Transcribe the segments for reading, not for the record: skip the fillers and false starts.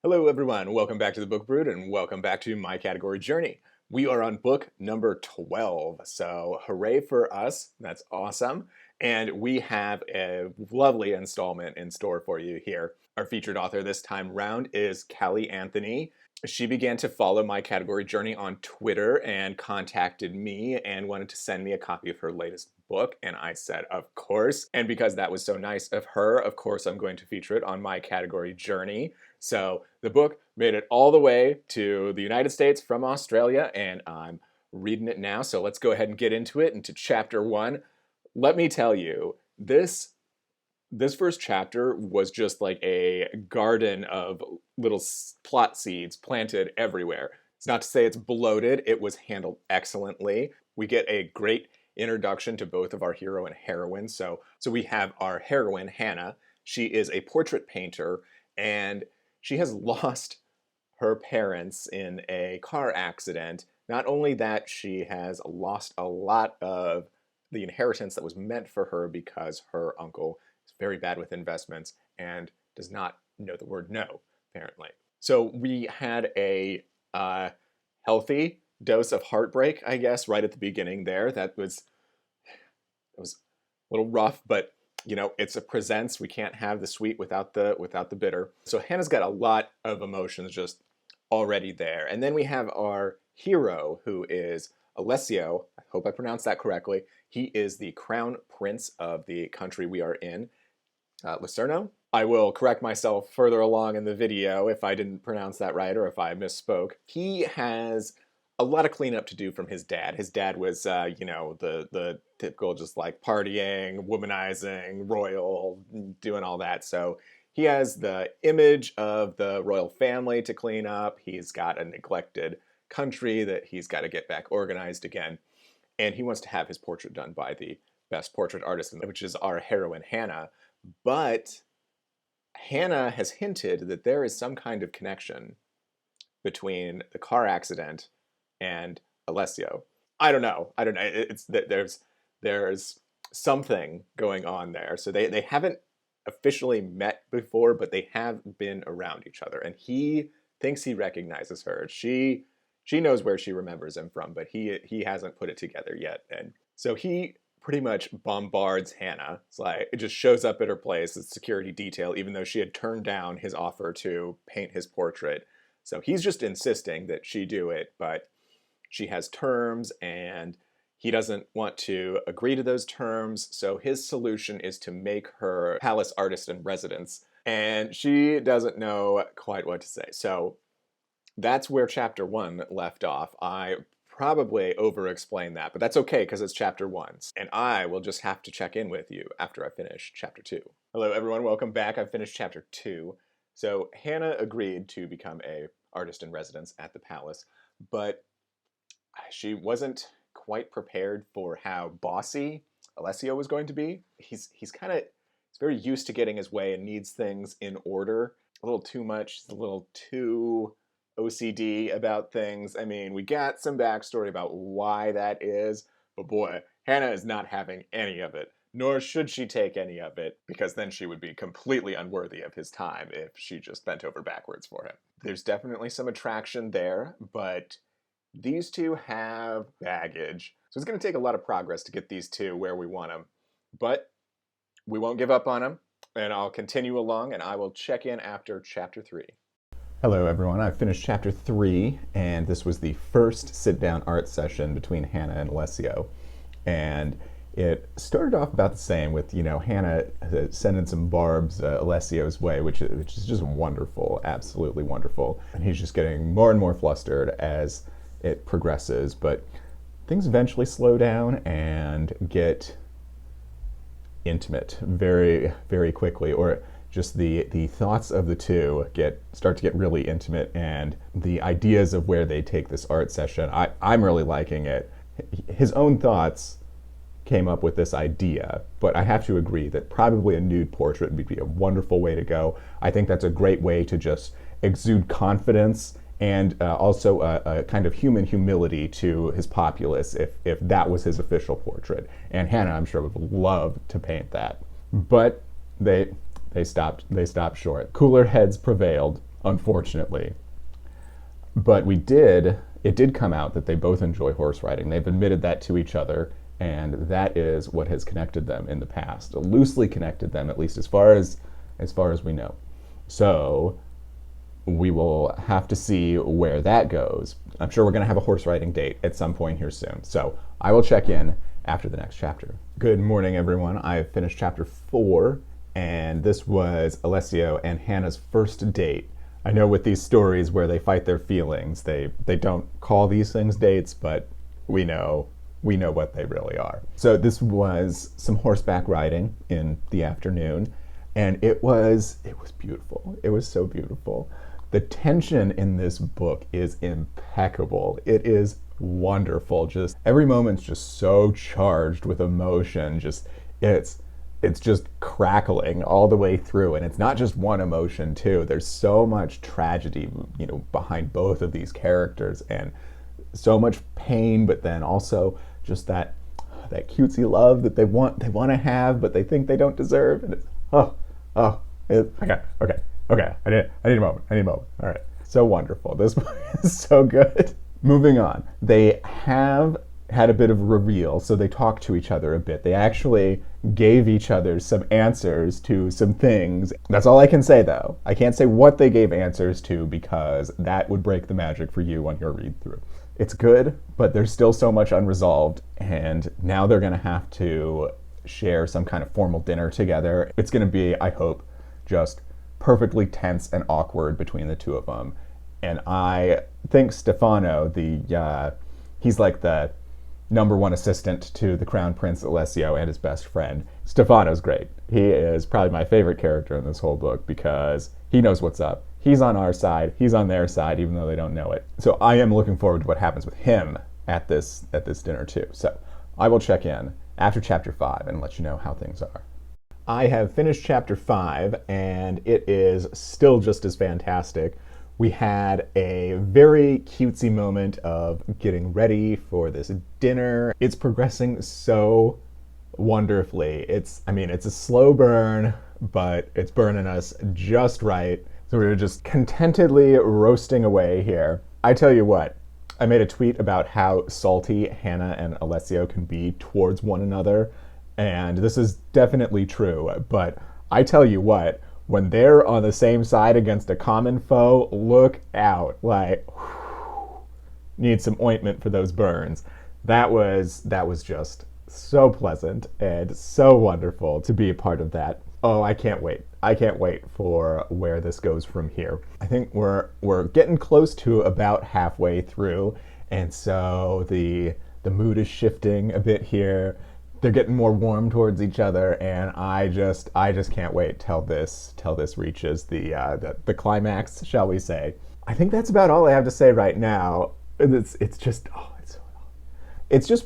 Hello everyone, welcome back to the Book Brood and welcome back to my category journey. We are on book number 12, so hooray for us, that's awesome. And we have a lovely installment in store for you here. Our featured author this time round is Callie Anthony. She began to follow my category journey on Twitter and contacted me and wanted to send me a copy of her latest book, and I said, of course. And because that was so nice of her, of course I'm going to feature it on my category journey. So the book made it all the way to the United States from Australia, and I'm reading it now. So let's go ahead and get into it, into chapter 1. Let me tell you, this first chapter was just like a garden of little plot seeds planted everywhere. It's not to say it's bloated, it was handled excellently. We get a great introduction to both of our hero and heroine. So we have our heroine, Hannah. She is a portrait painter, and she has lost her parents in a car accident. Not only that, she has lost a lot of the inheritance that was meant for her because her uncle is very bad with investments and does not know the word no, apparently. So we had a healthy dose of heartbreak, I guess, right at the beginning there. It was a little rough, but you know, it's a presents. We can't have the sweet without the bitter. So Hannah's got a lot of emotions just already there. And then we have our hero, who is Alessio. I hope I pronounced that correctly. He is the crown prince of the country we are in, Lucerno. I will correct myself further along in the video if I didn't pronounce that right or if I misspoke. He has a lot of cleanup to do from his dad. His dad was, the typical just like partying, womanizing, royal, doing all that. So he has the image of the royal family to clean up. He's got a neglected country that he's got to get back organized again. And he wants to have his portrait done by the best portrait artist, which is our heroine, Hannah. But Hannah has hinted that there is some kind of connection between the car accident and Alessio. I don't know. It's that there's something going on there. So they haven't officially met before, but they have been around each other. And he thinks he recognizes her. She knows where she remembers him from, but he hasn't put it together yet. And so he pretty much bombards Hannah. It's like it just shows up at her place as security detail, even though she had turned down his offer to paint his portrait. So he's just insisting that she do it, but she has terms and he doesn't want to agree to those terms. So his solution is to make her palace artist in residence. And she doesn't know quite what to say. So that's where chapter 1 left off. I probably over-explained that, but that's okay because it's chapter 1. And I will just have to check in with you after I finish chapter 2. Hello everyone, welcome back. I've finished chapter 2. So Hannah agreed to become a artist in residence at the palace, but she wasn't quite prepared for how bossy Alessio was going to be. He's very used to getting his way and needs things in order. A little too much, a little too OCD about things. I mean, we got some backstory about why that is, but boy, Hannah is not having any of it, nor should she take any of it, because then she would be completely unworthy of his time if she just bent over backwards for him. There's definitely some attraction there, but these two have baggage. So it's going to take a lot of progress to get these two where we want them. But we won't give up on them, and I'll continue along, and I will check in after chapter 3. Hello everyone, I've finished chapter 3, and this was the first sit-down art session between Hannah and Alessio. And it started off about the same with, Hannah sending some barbs Alessio's way, which is just wonderful, absolutely wonderful. And he's just getting more and more flustered as it progresses, but things eventually slow down and get intimate very, very quickly, or just the thoughts of the two start to get really intimate, and the ideas of where they take this art session. I'm really liking it. His own thoughts came up with this idea, but I have to agree that probably a nude portrait would be a wonderful way to go. I think that's a great way to just exude confidence and also a kind of human humility to his populace if that was his official portrait. And Hannah, I'm sure, would love to paint that. But they stopped short. Cooler heads prevailed, unfortunately. But it did come out that they both enjoy horse riding. They've admitted that to each other, and that is what has connected them in the past, loosely connected them, at least as far as we know. So we will have to see where that goes. I'm sure we're going to have a horse riding date at some point here soon. So I will check in after the next chapter. Good morning, everyone. I have finished chapter 4, and this was Alessio and Hannah's first date. I know with these stories where they fight their feelings, they don't call these things dates, but we know what they really are. So this was some horseback riding in the afternoon, and it was beautiful. It was so beautiful. The tension in this book is impeccable. It is wonderful. Just every moment's just so charged with emotion. It's just crackling all the way through, and it's not just one emotion too. There's so much tragedy, behind both of these characters, and so much pain, but then also just that cutesy love that they want to have, but they think they don't deserve. And it's okay. I need a moment. All right, so wonderful. This book is so good. Moving on, they have had a bit of a reveal, so they talked to each other a bit. They actually gave each other some answers to some things. That's all I can say, though. I can't say what they gave answers to, because that would break the magic for you on your read through. It's good, but there's still so much unresolved, and now they're going to have to share some kind of formal dinner together. It's going to be, I hope, just perfectly tense and awkward between the two of them. And I think Stefano, he's like the number one assistant to the Crown Prince Alessio and his best friend. Stefano's great. He is probably my favorite character in this whole book because he knows what's up. He's on our side. He's on their side, even though they don't know it. So I am looking forward to what happens with him at this dinner too. So I will check in after chapter 5 and let you know how things are. I have finished chapter 5, and it is still just as fantastic. We had a very cutesy moment of getting ready for this dinner. It's progressing so wonderfully. It's a slow burn, but it's burning us just right. So we're just contentedly roasting away here. I tell you what, I made a tweet about how salty Hannah and Alessio can be towards one another, and this is definitely true, but I tell you what, when they're on the same side against a common foe, look out. Need some ointment for those burns. That was just so pleasant and so wonderful to be a part of that. Oh, I can't wait. I can't wait for where this goes from here. I think we're getting close to about halfway through, and so the mood is shifting a bit here. They're getting more warm towards each other, and I just can't wait till this reaches the climax, shall we say. I think that's about all I have to say right now. It's just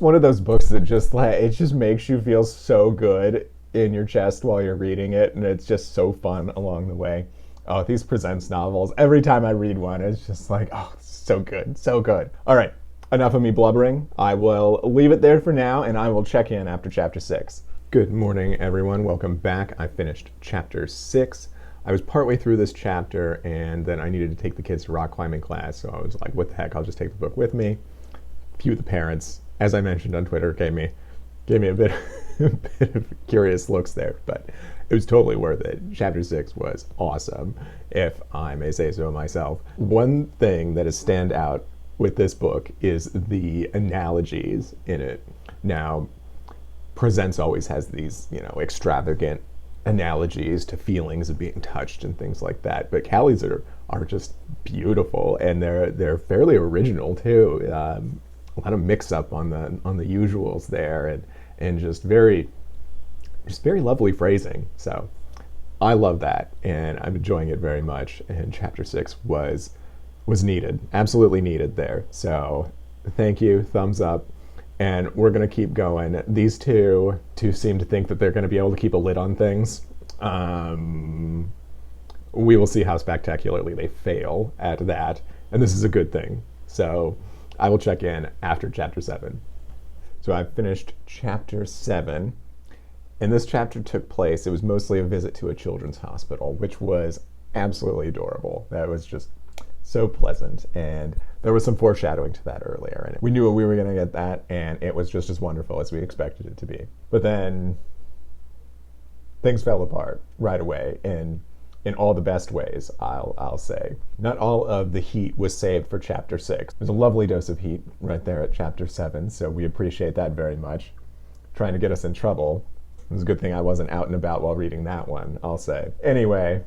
one of those books that it just makes you feel so good in your chest while you're reading it, and it's just so fun along the way. Oh, these Presents novels, every time I read one, it's just like, oh, so good, so good. All right. Enough of me blubbering. I will leave it there for now, and I will check in after chapter 6. Good morning, everyone. Welcome back. I finished chapter 6. I was partway through this chapter, and then I needed to take the kids to rock climbing class, so I was like, what the heck, I'll just take the book with me. A few of the parents, as I mentioned on Twitter, gave me a bit of curious looks there, but it was totally worth it. Chapter 6 was awesome, if I may say so myself. One thing that is stand out with this book is the analogies in it. Now, Presents always has these, extravagant analogies to feelings of being touched and things like that, but Callie's are just beautiful, and they're fairly original too. A lot of mix up on the usuals there, and just very lovely phrasing. So I love that, and I'm enjoying it very much. And chapter 6 was needed, absolutely needed there. So thank you, thumbs up, and we're gonna keep going. These two seem to think that they're gonna be able to keep a lid on things. We will see how spectacularly they fail at that, and this is a good thing. So I will check in after chapter 7. So I finished chapter 7, and this chapter took place, it was mostly a visit to a children's hospital, which was absolutely adorable. That was just so pleasant, and there was some foreshadowing to that earlier, and we knew we were going to get that, and it was just as wonderful as we expected it to be. But then things fell apart right away, in all the best ways, I'll say. Not all of the heat was saved for chapter 6. There's a lovely dose of heat right there at chapter 7, so we appreciate that very much. Trying to get us in trouble. It was a good thing I wasn't out and about while reading that one, I'll say. Anyway,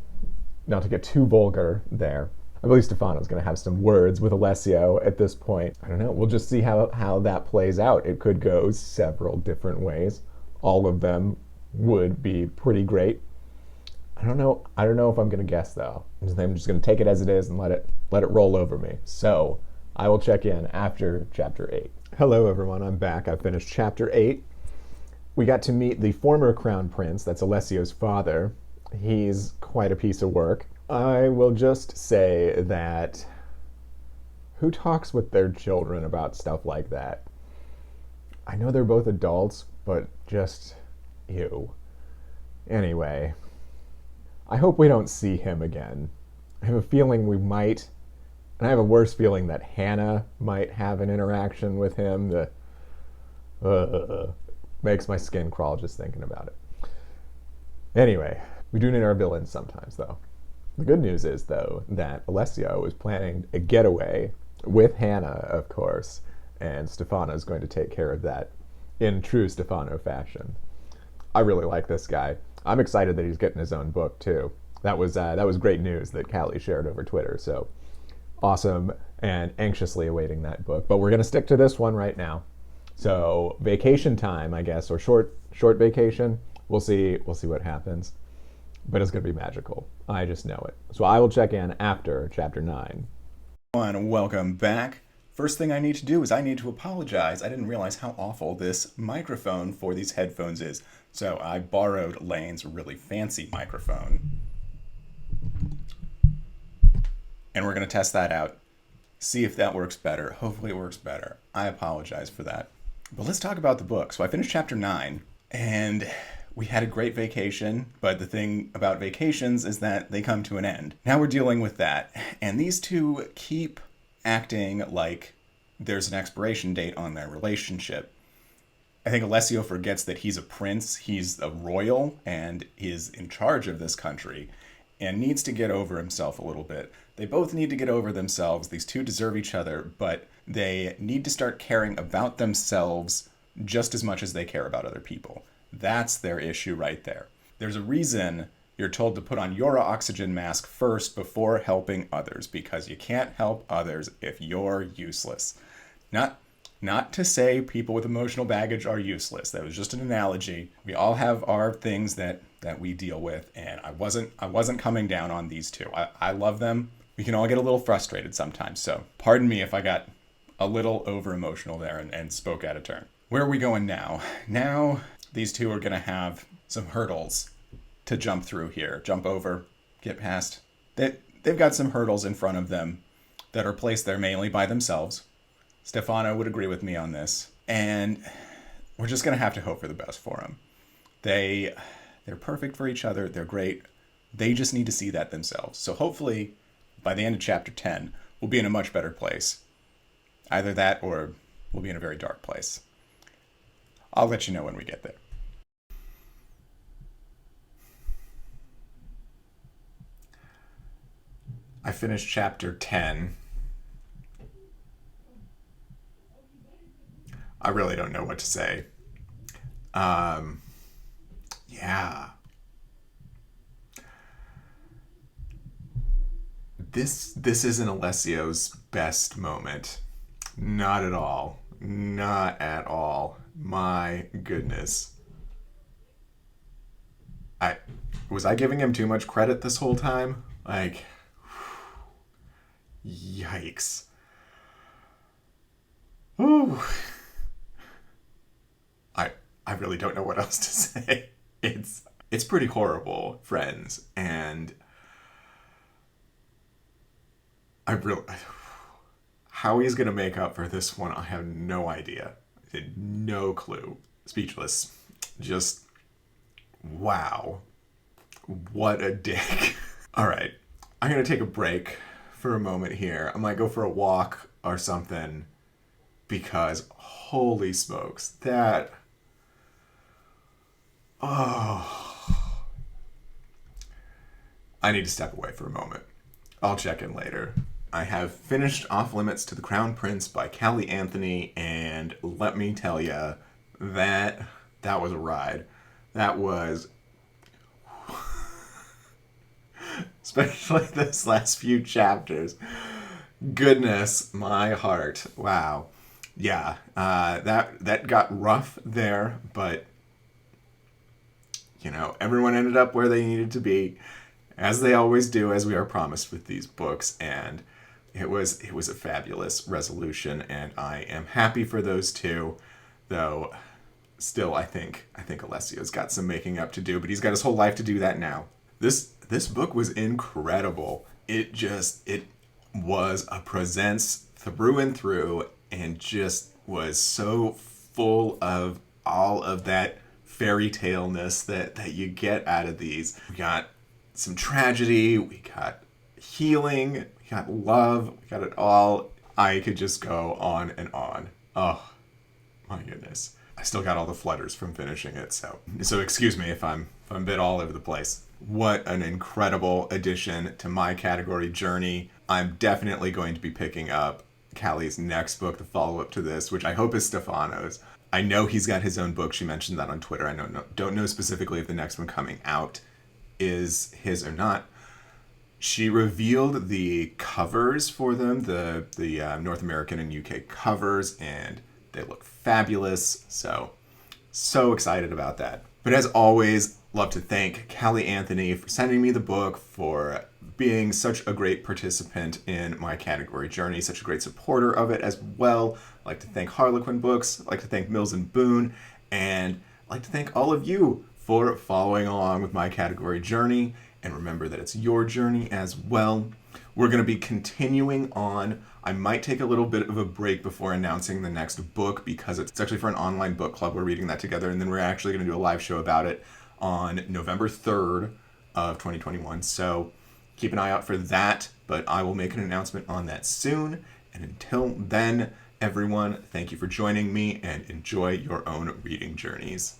not to get too vulgar there, I believe Stefano's going to have some words with Alessio at this point. I don't know. We'll just see how that plays out. It could go several different ways. All of them would be pretty great. I don't know if I'm going to guess, though. I'm just going to take it as it is and let it roll over me. So I will check in after chapter 8. Hello, everyone. I'm back. I finished chapter 8. We got to meet the former crown prince. That's Alessio's father. He's quite a piece of work. I will just say that who talks with their children about stuff like that? I know they're both adults, but just ew. Anyway, I hope we don't see him again. I have a feeling we might, and I have a worse feeling that Hannah might have an interaction with him that makes my skin crawl just thinking about it. Anyway, we do need our villains sometimes, though. The good news is, though, that Alessio is planning a getaway with Hannah, of course, and Stefano is going to take care of that in true Stefano fashion. I really like this guy. I'm excited that he's getting his own book, too. That was great news that Callie shared over Twitter, so awesome, and anxiously awaiting that book. But we're going to stick to this one right now. So vacation time, I guess, or short vacation. We'll see what happens. But it's going to be magical. I just know it. So I will check in after chapter 9. And welcome back. First thing I need to do is I need to apologize. I didn't realize how awful this microphone for these headphones is. So I borrowed Lane's really fancy microphone. And we're going to test that out. See if that works better. Hopefully it works better. I apologize for that. But let's talk about the book. So I finished chapter 9, and we had a great vacation, but the thing about vacations is that they come to an end. Now we're dealing with that, and these two keep acting like there's an expiration date on their relationship. I think Alessio forgets that he's a prince, he's a royal, and is in charge of this country, and needs to get over himself a little bit. They both need to get over themselves. These two deserve each other, but they need to start caring about themselves just as much as they care about other people. That's their issue right there. There's a reason you're told to put on your oxygen mask first before helping others, because you can't help others if you're useless. Not to say people with emotional baggage are useless. That was just an analogy. We all have our things that we deal with, and I wasn't coming down on these two. I love them. We can all get a little frustrated sometimes, so pardon me if I got a little over emotional there and spoke out of turn. Where are we going now? Now these two are going to have some hurdles to jump through here, jump over, get past. They've got some hurdles in front of them that are placed there mainly by themselves. Stefano would agree with me on this. And we're just going to have to hope for the best for them. They're perfect for each other. They're great. They just need to see that themselves. So hopefully by the end of chapter 10, we'll be in a much better place. Either that or we'll be in a very dark place. I'll let you know when we get there. I finished chapter 10. I really don't know what to say. Yeah. This isn't Alessio's best moment. Not at all. Not at all. My goodness. Was I giving him too much credit this whole time? Like, yikes. Ooh. I really don't know what else to say. It's pretty horrible, friends, and how he's gonna make up for this one, I have no idea. I had no clue. Speechless. Just wow. What a dick. All right. I'm going to take a break for a moment here. I might go for a walk or something because holy smokes, that. Oh. I need to step away for a moment. I'll check in later. I have finished Off Limits to the Crown Prince by Callie Anthony, and let me tell you, that was a ride. That was, especially those last few chapters. Goodness, my heart. Wow. Yeah, that got rough there, but everyone ended up where they needed to be, as they always do, as we are promised with these books, and it was a fabulous resolution, and I am happy for those two, though. Still, I think Alessio's got some making up to do, but he's got his whole life to do that now. This book was incredible. It was a presents through and through, and just was so full of all of that fairy tale-ness that you get out of these. We got some tragedy, we got healing, we got love, we got it all. I could just go on and on. Oh, my goodness. I still got all the flutters from finishing it, so excuse me if I'm a bit all over the place. What an incredible addition to my category journey. I'm definitely going to be picking up Callie's next book, the follow-up to this, which I hope is Stefano's. I know he's got his own book. She mentioned that on Twitter. I don't know specifically if the next one coming out is his or not. She revealed the covers for them, the North American and UK covers, and they look fabulous. So excited about that. But as always, love to thank Callie Anthony for sending me the book, for being such a great participant in my category journey, such a great supporter of it as well. I'd like to thank Harlequin Books, I'd like to thank Mills and Boone, and I'd like to thank all of you for following along with my category journey. And remember that it's your journey as well. We're going to be continuing on. I might take a little bit of a break before announcing the next book, because it's actually for an online book club. We're reading that together, and then we're actually going to do a live show about it on November 3rd of 2021. So keep an eye out for that, but I will make an announcement on that soon. And until then, everyone, thank you for joining me, and enjoy your own reading journeys.